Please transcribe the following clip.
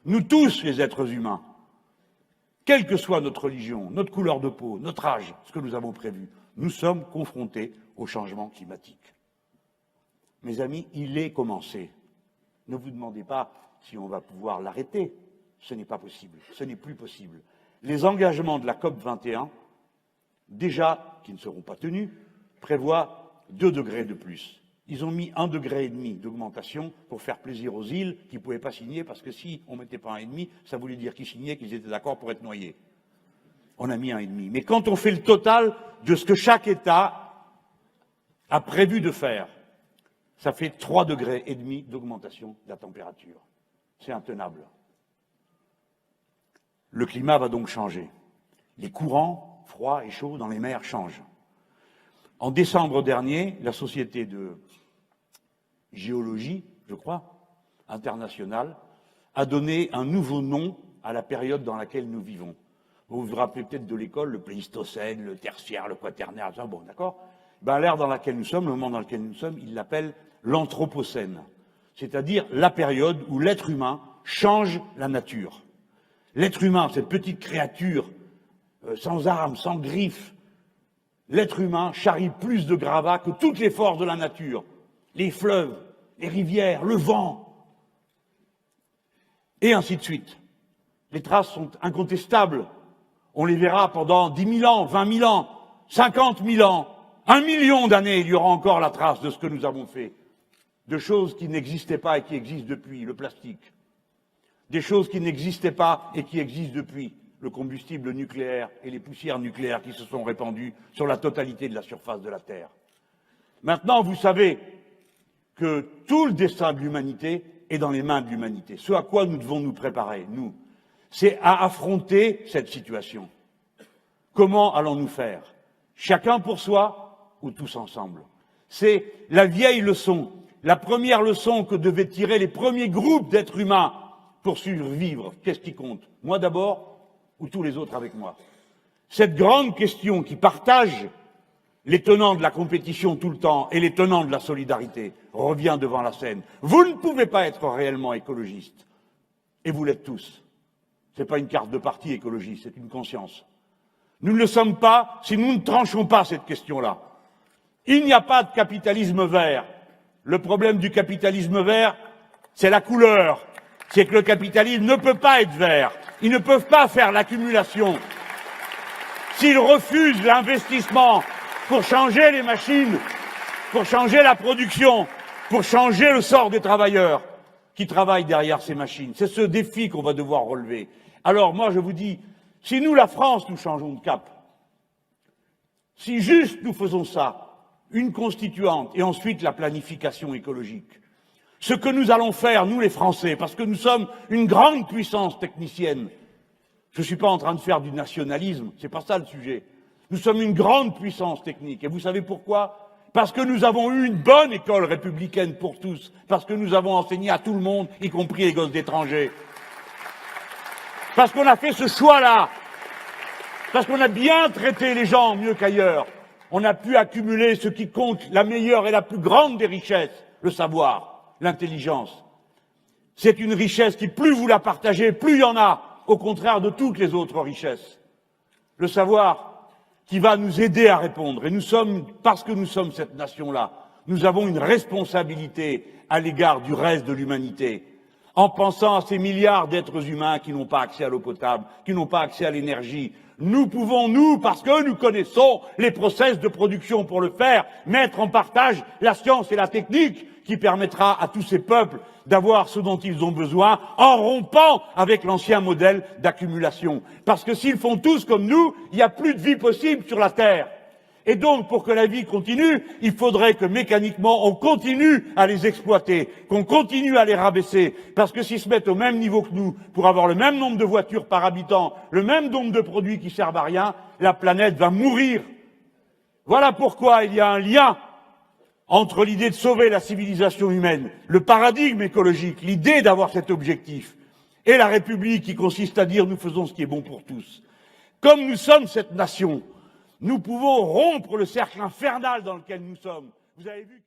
Nous tous, les êtres humains, quelle que soit notre religion, notre couleur de peau, notre âge, ce que nous avons prévu, nous sommes confrontés au changement climatique. Mes amis, il est commencé. Ne vous demandez pas si on va pouvoir l'arrêter. Ce n'est pas possible. Ce n'est plus possible. Les engagements de la COP 21, déjà, qui ne seront pas tenus, prévoient 2 degrés de plus. Ils ont mis 1,5 degré d'augmentation pour faire plaisir aux îles qui ne pouvaient pas signer, parce que si on ne mettait pas 1,5, ça voulait dire qu'ils signaient, qu'ils étaient d'accord pour être noyés. On a mis 1,5. Mais quand on fait le total de ce que chaque État a prévu de faire, ça fait 3,5 degrés d'augmentation de la température. C'est intenable. Le climat va donc changer. Les courants froids et chauds dans les mers changent. En décembre dernier, la Société de géologie, je crois, internationale, a donné un nouveau nom à la période dans laquelle nous vivons. Vous vous rappelez peut-être de l'école, le Pléistocène, le Tertiaire, le Quaternaire, ça, bon, d'accord. Ben, l'ère dans laquelle nous sommes, le moment dans lequel nous sommes, il l'appelle l'Anthropocène, c'est-à-dire la période où l'être humain change la nature. L'être humain, cette petite créature sans armes, sans griffes, l'être humain charrie plus de gravats que toutes les forces de la nature, les fleuves, les rivières, le vent, et ainsi de suite. Les traces sont incontestables. On les verra pendant 10 000 ans, 20 000 ans, 50 000 ans, 1 million d'années, il y aura encore la trace de ce que nous avons fait. De choses qui n'existaient pas et qui existent depuis, le plastique. Des choses qui n'existaient pas et qui existent depuis, le combustible nucléaire et les poussières nucléaires qui se sont répandues sur la totalité de la surface de la Terre. Maintenant, vous savez que tout le destin de l'humanité est dans les mains de l'humanité. Ce à quoi nous devons nous préparer, nous, c'est à affronter cette situation. Comment allons-nous faire? Chacun pour soi ou tous ensemble? C'est la vieille leçon, la première leçon que devaient tirer les premiers groupes d'êtres humains pour survivre. Qu'est-ce qui compte? Moi d'abord ou tous les autres avec moi? Cette grande question qui partage les tenants de la compétition tout le temps et les tenants de la solidarité revient devant la scène. Vous ne pouvez pas être réellement écologiste. Et vous l'êtes tous. Ce n'est pas une carte de parti écologiste, c'est une conscience. Nous ne le sommes pas si nous ne tranchons pas cette question-là. Il n'y a pas de capitalisme vert. Le problème du capitalisme vert, c'est la couleur. C'est que le capitalisme ne peut pas être vert. Ils ne peuvent pas faire l'accumulation. S'ils refusent l'investissement pour changer les machines, pour changer la production, pour changer le sort des travailleurs qui travaillent derrière ces machines, c'est ce défi qu'on va devoir relever. Alors moi je vous dis, si nous, la France, nous changeons de cap, si juste nous faisons ça, une constituante et ensuite la planification écologique, ce que nous allons faire, nous les Français, parce que nous sommes une grande puissance technicienne, je ne suis pas en train de faire du nationalisme, c'est pas ça le sujet. Nous sommes une grande puissance technique. Et vous savez pourquoi? Parce que nous avons eu une bonne école républicaine pour tous, parce que nous avons enseigné à tout le monde, y compris les gosses d'étrangers. Parce qu'on a fait ce choix-là, parce qu'on a bien traité les gens mieux qu'ailleurs. On a pu accumuler ce qui compte, la meilleure et la plus grande des richesses, le savoir, l'intelligence. C'est une richesse qui, plus vous la partagez, plus il y en a, au contraire de toutes les autres richesses. Le savoir qui va nous aider à répondre. Et nous sommes, parce que nous sommes cette nation-là, nous avons une responsabilité à l'égard du reste de l'humanité. En pensant à ces milliards d'êtres humains qui n'ont pas accès à l'eau potable, qui n'ont pas accès à l'énergie, nous pouvons, nous, parce que nous connaissons les process de production pour le faire, mettre en partage la science et la technique qui permettra à tous ces peuples d'avoir ce dont ils ont besoin en rompant avec l'ancien modèle d'accumulation. Parce que s'ils font tous comme nous, il n'y a plus de vie possible sur la Terre. Et donc, pour que la vie continue, il faudrait que mécaniquement, on continue à les exploiter, qu'on continue à les rabaisser. Parce que s'ils se mettent au même niveau que nous, pour avoir le même nombre de voitures par habitant, le même nombre de produits qui servent à rien, la planète va mourir. Voilà pourquoi il y a un lien entre l'idée de sauver la civilisation humaine, le paradigme écologique, l'idée d'avoir cet objectif, et la République qui consiste à dire nous faisons ce qui est bon pour tous. Comme nous sommes cette nation, nous pouvons rompre le cercle infernal dans lequel nous sommes. Vous avez vu